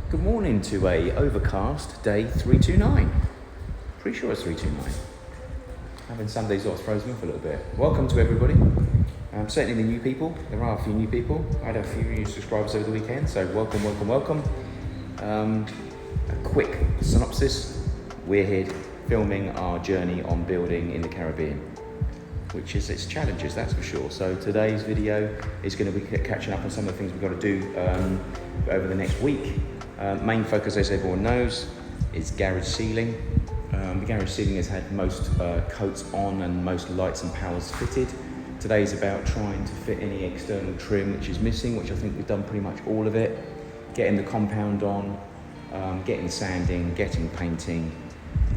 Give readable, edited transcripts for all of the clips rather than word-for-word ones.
Good morning to a overcast day 329. Pretty sure it's 329. Having Sundays off throws me off a little bit. Welcome to everybody. Certainly the new people. There are a few new people. I had a few new subscribers over the weekend, so welcome. A quick synopsis. We're here filming our journey on building in the Caribbean, which is its challenges, that's for sure. So today's video is going to be catching up on some of the things we've got to do over the next week. Main focus, as everyone knows, is garage ceiling. The garage ceiling has had most coats on and most lights and powers fitted. Today is about trying to fit any external trim which is missing, which I think we've done pretty much all of it. Getting the compound on, getting sanding, getting painting,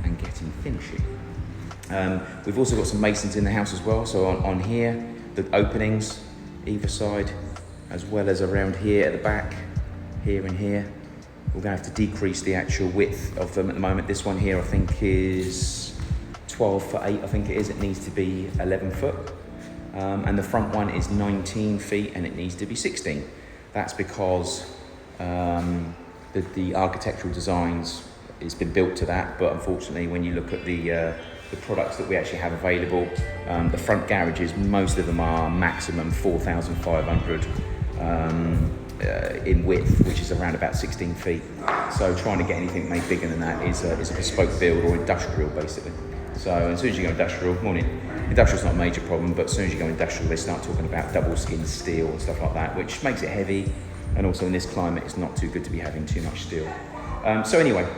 and getting finishing. We've also got some masons in the house as well. So on here, the openings either side, as well as around here at the back, here and here. We're going to have to decrease the actual width of them at the moment. This one here I think is 12 foot 8, I think it is. It needs to be 11 foot. And the front one is 19 feet and it needs to be 16. That's because the architectural designs, it's been built to that, but unfortunately when you look at the products that we actually have available, the front garages, most of them are maximum 4,500 in width, which is around about 16 feet. So trying to get anything made bigger than that is a bespoke build or industrial, basically. So as soon as you go industrial, industrial's not a major problem, but as soon as you go industrial, they start talking about double skin steel and stuff like that, which makes it heavy. And also in this climate, it's not too good to be having too much steel. So anyway,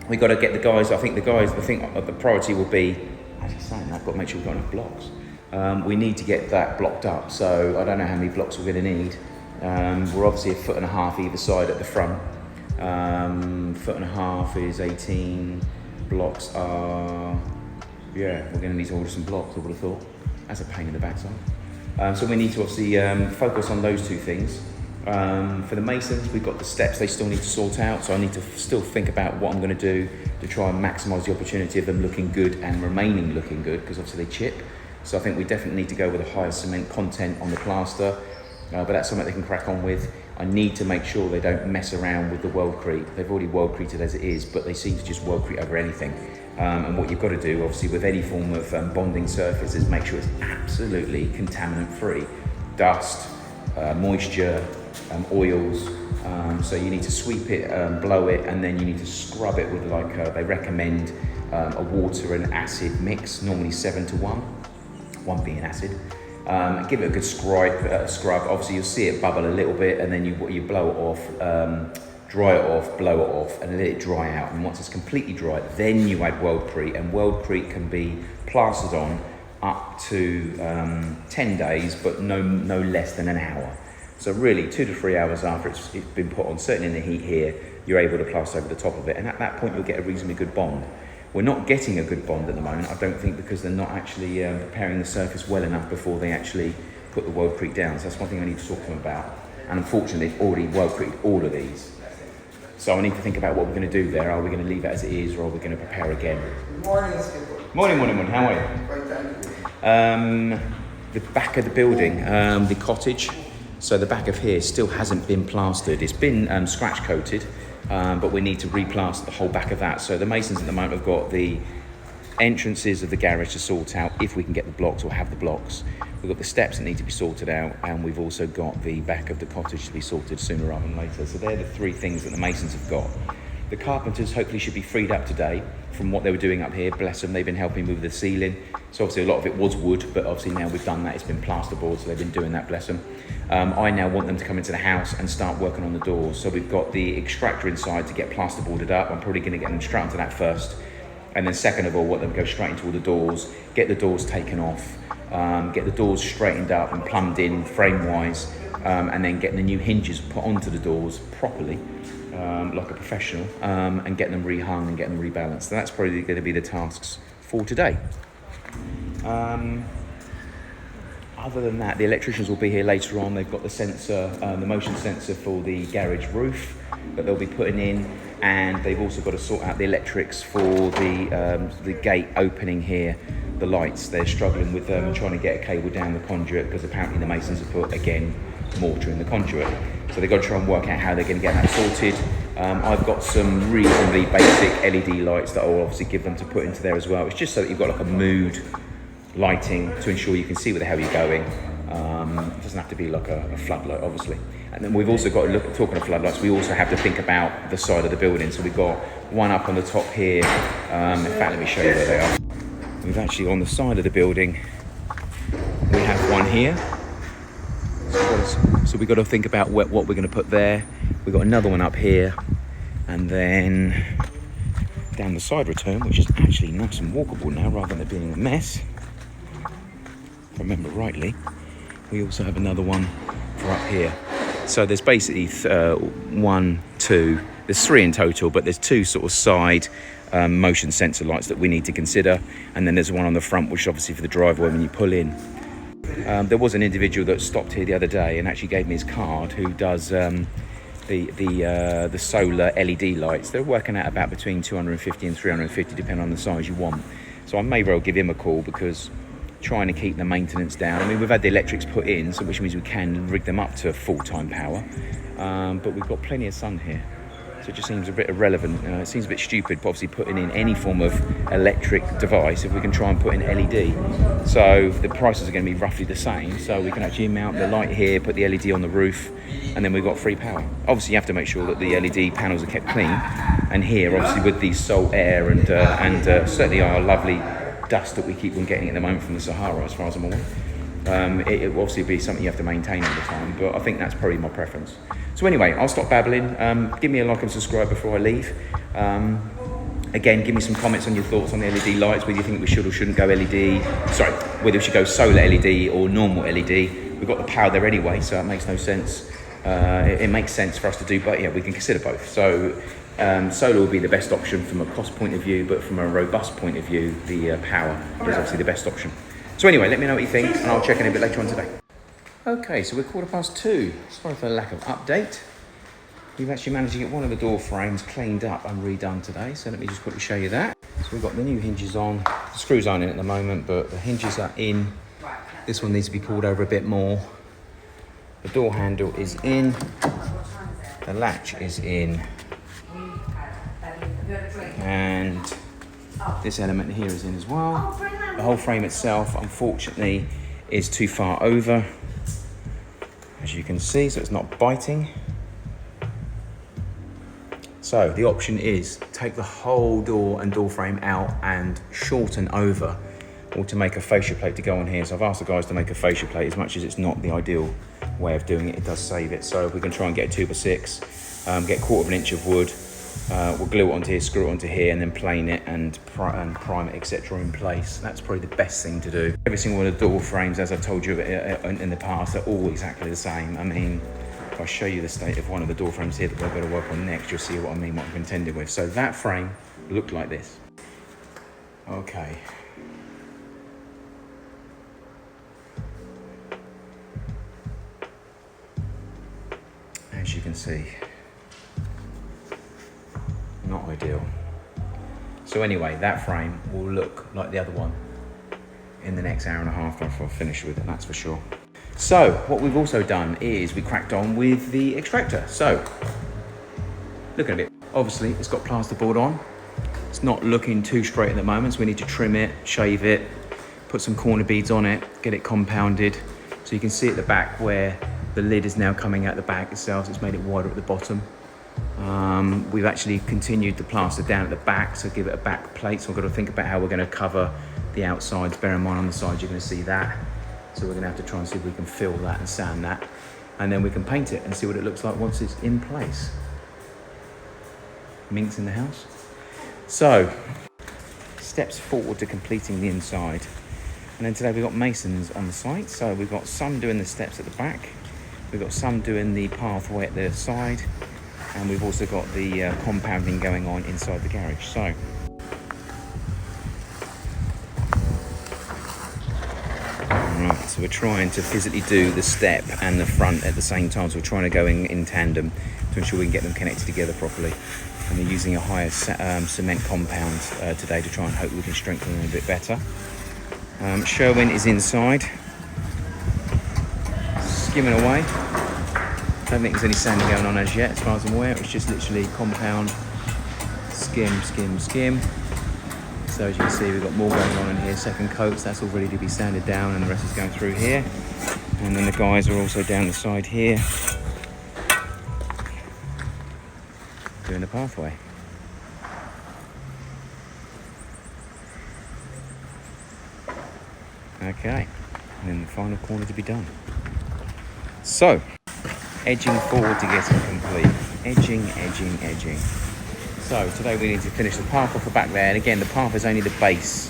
we got to get the guys. I think the priority will be, as you're saying, I've got to make sure we've got enough blocks. We need to get that blocked up. So I don't know how many blocks we're going to need. We're obviously 1.5 feet either side at the front. 1.5 feet is 18. Blocks are, we're going to need to order some blocks, I would have thought. That's a pain in the backside. So we need to obviously focus on those two things. For the masons, we've got the steps they still need to sort out, so I need to still think about what I'm going to do to try and maximise the opportunity of them looking good and remaining looking good, because obviously they chip. So I think we definitely need to go with a higher cement content on the plaster, but that's something they can crack on with. I need to make sure they don't mess around with the weldcrete. They've already weldcreted as it is, but they seem to just weldcrete over anything. And what you've got to do, obviously, with any form of bonding surface is make sure it's absolutely contaminant free. Dust, moisture, oils, so you need to sweep it, blow it, and then you need to scrub it with they recommend a water and acid mix, normally 7 to 1, 1 being acid. Give it a good scrub. Obviously you'll see it bubble a little bit, and then you blow it off, dry it off, blow it off, and let it dry out. And once it's completely dry, then you add weldcrete, and weldcrete can be plastered on up to 10 days, but no less than an hour. So really 2 to 3 hours after it's been put on, certainly in the heat here, you're able to plaster over the top of it, and at that point you'll get a reasonably good bond. We're not getting a good bond at the moment, I don't think, because they're not actually preparing the surface well enough before they actually put the weldcrete down. So that's one thing I need to talk to them about. And unfortunately, they've already weldcreted all of these. So I need to think about what we're going to do there. Are we going to leave it as it is, or are we going to prepare again? Good morning, Skipper. Morning. How are you? Right, thank you. The back of the building, the cottage. So the back of here still hasn't been plastered. It's been scratch coated, but we need to replaster the whole back of that. So the masons at the moment have got the entrances of the garage to sort out if we can get the blocks or have the blocks. We've got the steps that need to be sorted out, and we've also got the back of the cottage to be sorted sooner rather than later. So they're the three things that the masons have got. The carpenters hopefully should be freed up today from what they were doing up here. Bless them, they've been helping move the ceiling. So obviously a lot of it was wood, but obviously now we've done that, it's been plasterboard, so they've been doing that, bless them. I now want them to come into the house and start working on the doors. So we've got the extractor inside to get plasterboarded up. I'm probably going to get them straight onto that first. And then second of all, want them to go straight into all the doors, get the doors taken off, get the doors straightened up and plumbed in frame-wise, and then getting the new hinges put onto the doors properly, like a professional, and getting them rehung and getting them rebalanced. So that's probably going to be the tasks for today. Other than that, the electricians will be here later on. They've got the sensor, the motion sensor for the garage roof that they'll be putting in, and they've also got to sort out the electrics for the gate opening here, the lights. They're struggling with trying to get a cable down the conduit, because apparently the masons have put, again, mortar in the conduit. So they've got to try and work out how they're going to get that sorted. I've got some reasonably basic LED lights that I'll obviously give them to put into there as well. It's just so that you've got like a mood lighting to ensure you can see where the hell you're going. It doesn't have to be like a floodlight, obviously. And then we've also got to look, talking of floodlights, we also have to think about the side of the building. So we've got one up on the top here. In fact, let me show you where they are. We've actually on the side of the building, we have one here. So we've got to think about what we're going to put there. We've got another one up here, and then down the side return, which is actually nice and walkable now rather than it being a mess. If I remember rightly, we also have another one for up here. So there's basically one, two, there's three in total, but there's two sort of side motion sensor lights that we need to consider. And then there's one on the front, which is obviously for the driveway when you pull in. There was an individual that stopped here the other day and actually gave me his card who does the solar LED lights. They're working out about between 250 and 350 depending on the size you want. So I may well give him a call because trying to keep the maintenance down. I mean, we've had the electrics put in, so which means we can rig them up to full-time power. But we've got plenty of sun here. So it just seems a bit irrelevant. It seems a bit stupid, obviously, putting in any form of electric device if we can try and put in LED. So the prices are going to be roughly the same. So we can actually mount the light here, put the LED on the roof, and then we've got free power. Obviously, you have to make sure that the LED panels are kept clean. And here, obviously, with the salt air and certainly our lovely dust that we keep on getting at the moment from the Sahara, as far as I'm aware, it will obviously be something you have to maintain all the time. But I think that's probably my preference. So anyway, I'll stop babbling. Give me a like and subscribe before I leave. Again, give me some comments on your thoughts on the LED lights, whether you think we should or shouldn't go LED. Sorry, whether we should go solar LED or normal LED. We've got the power there anyway, so it makes no sense. It makes sense for us to do, but yeah, we can consider both. So solar will be the best option from a cost point of view, but from a robust point of view, the power is obviously the best option. So anyway, let me know what you think, and I'll check in a bit later on today. Okay, so we're 2:15. Sorry for the lack of update. We've actually managed to get one of the door frames cleaned up and redone today, so let me just quickly show you that. So we've got the new hinges on. The screws aren't in at the moment, but the hinges are in. This one needs to be pulled over a bit more. The door handle is in. The latch is in. And this element here is in as well. The whole frame itself, unfortunately, is too far over, as you can see, so it's not biting. So the option is take the whole door and door frame out and shorten over, or to make a fascia plate to go on here. So I've asked the guys to make a fascia plate. As much as it's not the ideal way of doing it, it does save it. So if we can try and get a 2x6, get 1/4 inch of wood, we'll glue it onto here, screw it onto here, and then plane it and prime it, etc. in place. That's probably the best thing to do. Every single one of the door frames, as I've told you in the past, are all exactly the same. I mean, if I show you the state of one of the door frames here that we're going to work on next, you'll see what I mean, what I'm contending with. So that frame looked like this. Okay. As you can see, not ideal. So anyway, that frame will look like the other one in the next hour and a half after I've finished with it, that's for sure. So what we've also done is we cracked on with the extractor. So looking at it, obviously it's got plasterboard on. It's not looking too straight at the moment, so we need to trim it, shave it, put some corner beads on it, get it compounded. So you can see at the back where the lid is now coming out the back itself. It's made it wider at the bottom. We've actually continued the plaster down at the back, so give it a back plate. So we've got to think about how we're going to cover the outsides. Bear in mind on the side you're going to see that. So we're going to have to try and see if we can fill that and sand that. And then we can paint it and see what it looks like once it's in place. Mink's in the house. So, steps forward to completing the inside. And then today we've got masons on the site. So we've got some doing the steps at the back. We've got some doing the pathway at the side. And we've also got the compounding going on inside the garage. So, right, so we're trying to physically do the step and the front at the same time. So we're trying to go in tandem to ensure we can get them connected together properly. And we're using a higher cement compound today to try and hope we can strengthen them a bit better. Sherwin is inside, skimming away. don't think there's any sanding going on as yet, as far as I'm aware. It's just literally compound, skim, skim, skim. So as you can see, we've got more going on in here. Second coats, that's all ready to be sanded down, and the rest is going through here. And then the guys are also down the side here, doing the pathway. Okay, and then the final corner to be done. So, edging forward to getting complete. Edging, edging, edging. So today we need to finish the path off the back there, and again the path is only the base,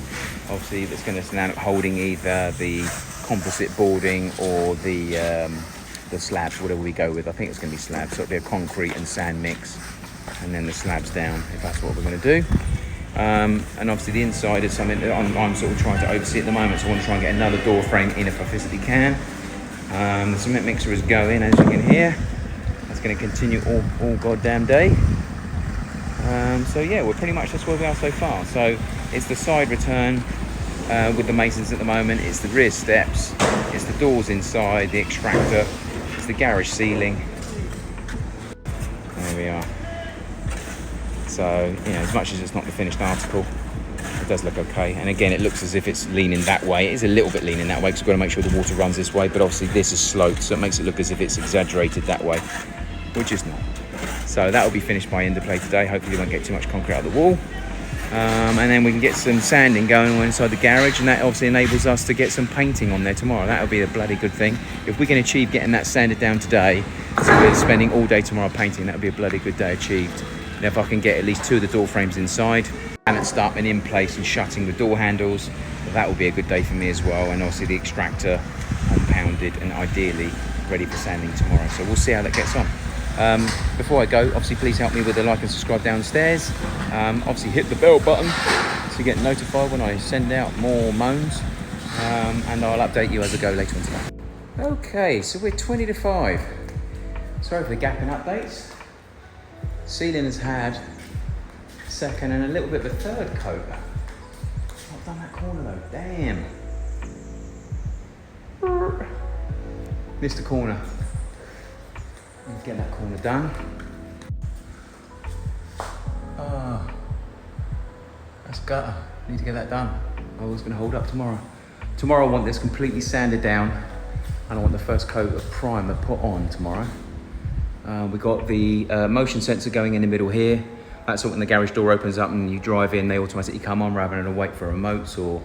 obviously, that's going to stand up holding either the composite boarding or the slabs, whatever we go with. I think it's going to be slabs, so it'll be a concrete and sand mix, and then the slabs down, if that's what we're going to do. And obviously the inside is something that I'm sort of trying to oversee at the moment, so I want to try and get another door frame in if I physically can. The cement mixer is going, as you can hear. That's going to continue all goddamn day. So yeah, we're pretty much that's where we are so far. So it's the side return with the masons at the moment, it's the rear steps, it's the doors inside, the extractor, it's the garage ceiling. There we are. So, you know, as much as it's not the finished article, it does look okay. And again, it looks as if it's leaning that way. It is a little bit leaning that way because we've got to make sure the water runs this way, but obviously this is sloped, so it makes it look as if it's exaggerated that way, which is not. So that will be finished by end of play today. Hopefully we won't get too much concrete out of the wall. And then we can get some sanding going on inside the garage, and that obviously enables us to get some painting on there tomorrow. That'll be a bloody good thing. If we can achieve getting that sanded down today, so we're spending all day tomorrow painting, that'll be a bloody good day achieved. And if I can get at least 2 of the door frames inside and start in place and shutting the door handles, that will be a good day for me as well. And obviously the extractor compounded and ideally ready for sanding tomorrow. So we'll see how that gets on. Before I go, obviously please help me with a like and subscribe downstairs. Obviously hit the bell button so you get notified when I send out more moans, and I'll update you as I go later on today. Okay, so we're 20 to 5. Sorry for the gap in updates. Ceiling has had second and a little bit of a third coat. I've done that corner though, damn. Missed the corner. Need to get that corner done. Oh, that's gutter. Need to get that done. I was going to hold up tomorrow. Tomorrow I want this completely sanded down, and I want the first coat of primer put on tomorrow. We got the motion sensor going in the middle here. That's when the garage door opens up and you drive in, they automatically come on rather than wait for remotes or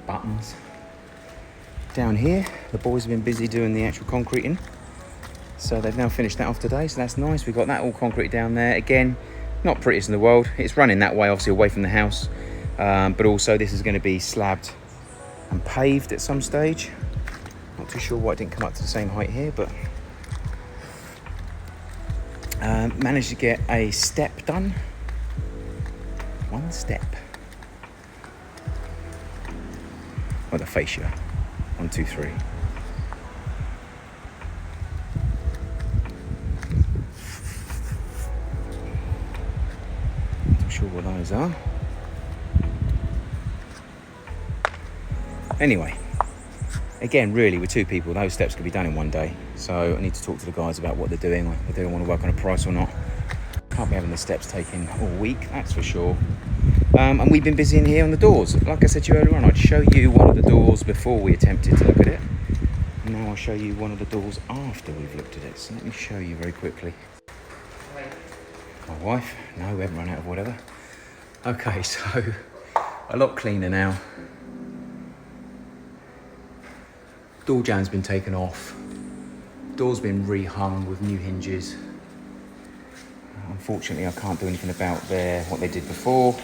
buttons. Down here, the boys have been busy doing the actual concreting. So they've now finished that off today, so that's nice. We've got that all concrete down there. Again, not prettiest in the world. It's running that way, obviously away from the house. But also this is going to be slabbed and paved at some stage. Not too sure why it didn't come up to the same height here, but managed to get a step done. One step. Or the fascia. 1, 2, 3. Not sure what those are. Anyway, again, really, with 2 people, those steps could be done in one day. So I need to talk to the guys about what they're doing, whether they want to work on a price or not. Can't be having the steps taking all week, that's for sure. And we've been busy in here on the doors. Like I said to you earlier on, I'd show you one of the doors before we attempted to look at it. Now I'll show you one of the doors after we've looked at it. So let me show you very quickly. My wife? No, we haven't run out of whatever. Okay, so a lot cleaner now. Door jamb's been taken off. Door's been rehung with new hinges. Unfortunately, I can't do anything about what they did before.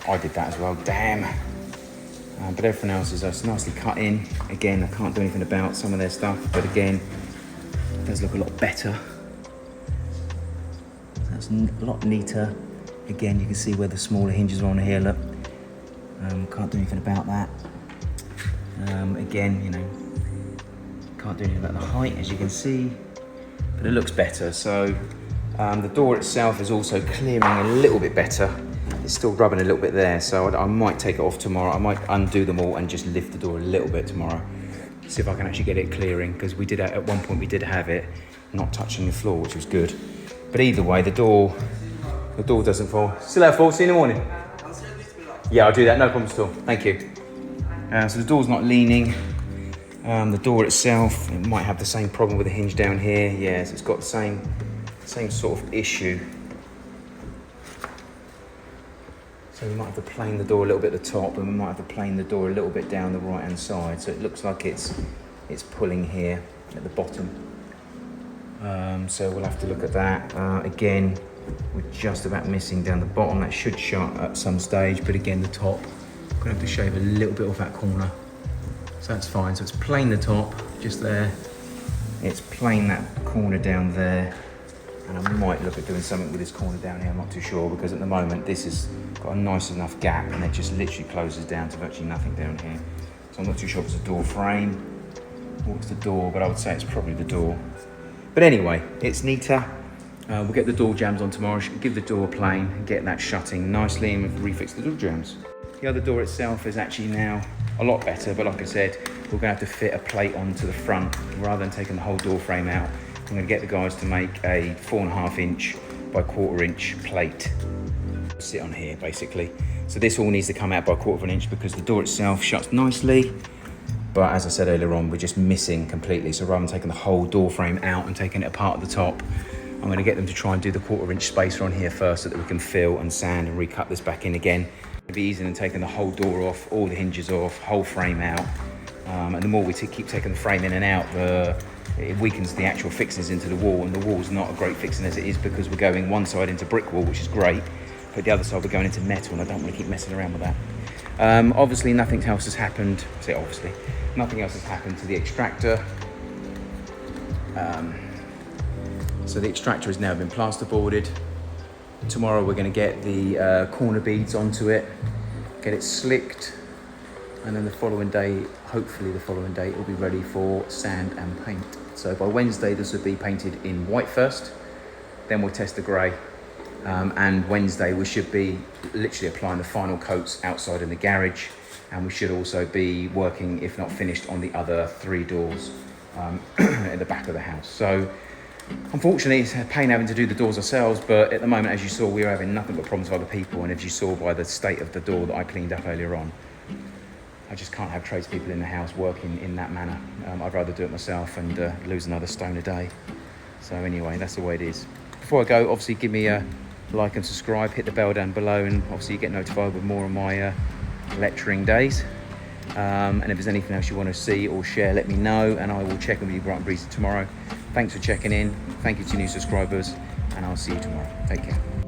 I did that as well, damn. But everything else is nicely cut in. Again, I can't do anything about some of their stuff, but again, it does look a lot better. That's a lot neater. Again, you can see where the smaller hinges are on here, look. Can't do anything about that. Again, you know, can't do anything about the height, as you can see, but it looks better. So the door itself is also clearing a little bit better. It's still rubbing a little bit there, so I might take it off tomorrow. I might undo them all and just lift the door a little bit tomorrow. See if I can actually get it clearing, because we did at one point we did have it not touching the floor, which was good. But either way, the door doesn't fall. Still have fall, see you in the morning. Yeah, I'll do that, no problems at all. Thank you. So the door's not leaning. The door itself, it might have the same problem with the hinge down here. Yes, it's got the same sort of issue. So we might have to plane the door a little bit at the top, and we might have to plane the door a little bit down the right hand side. So it looks like it's pulling here at the bottom. So we'll have to look at that. Again, we're just about missing down the bottom. That should shut at some stage, but again, the top, gonna have to shave a little bit off that corner. So that's fine. So it's plane the top, just there. It's plane that corner down there. And I might look at doing something with this corner down here, I'm not too sure, because at the moment this has got a nice enough gap and it just literally closes down to virtually nothing down here. So I'm not too sure if it's a door frame or it's the door, but I would say it's probably the door. But anyway, it's neater. We'll get the door jambs on tomorrow, give the door a plane, and get that shutting nicely, and refix the door jambs. The other door itself is actually now a lot better, but like I said, we're gonna have to fit a plate onto the front rather than taking the whole door frame out. I'm going to get the guys to make a 4.5 inch by 1/4 inch plate. Sit on here basically. So this all needs to come out by 1/4 inch because the door itself shuts nicely. But as I said earlier on, we're just missing completely. So rather than taking the whole door frame out and taking it apart at the top, I'm going to get them to try and do the 1/4 inch spacer on here first so that we can fill and sand and recut this back in again. It'll be easier than taking the whole door off, all the hinges off, whole frame out. And the more we keep taking the frame in and out, it weakens the actual fixings into the wall, and the wall's not a great fixing as it is because we're going one side into brick wall, which is great, but the other side we're going into metal, and I don't want to keep messing around with that. Obviously nothing else has happened, nothing else has happened to the extractor. So the extractor has now been plasterboarded. Tomorrow we're going to get the corner beads onto it, get it slicked, and then the following day, hopefully the following day, it will be ready for sand and paint. So by Wednesday, this will be painted in white first, then we'll test the grey, and Wednesday we should be literally applying the final coats outside in the garage, and we should also be working, if not finished, on the other 3 doors at the back of the house. So unfortunately, it's a pain having to do the doors ourselves, but at the moment, as you saw, we were having nothing but problems with other people, and as you saw by the state of the door that I cleaned up earlier on, I just can't have tradespeople in the house working in that manner. I'd rather do it myself and lose another stone a day. So anyway, that's the way it is. Before I go, obviously give me a like and subscribe, hit the bell down below, and obviously you get notified with more of my lecturing days. And if there's anything else you want to see or share, let me know, and I will check in with you bright and breezy tomorrow. Thanks for checking in. Thank you to new subscribers, and I'll see you tomorrow. Take care.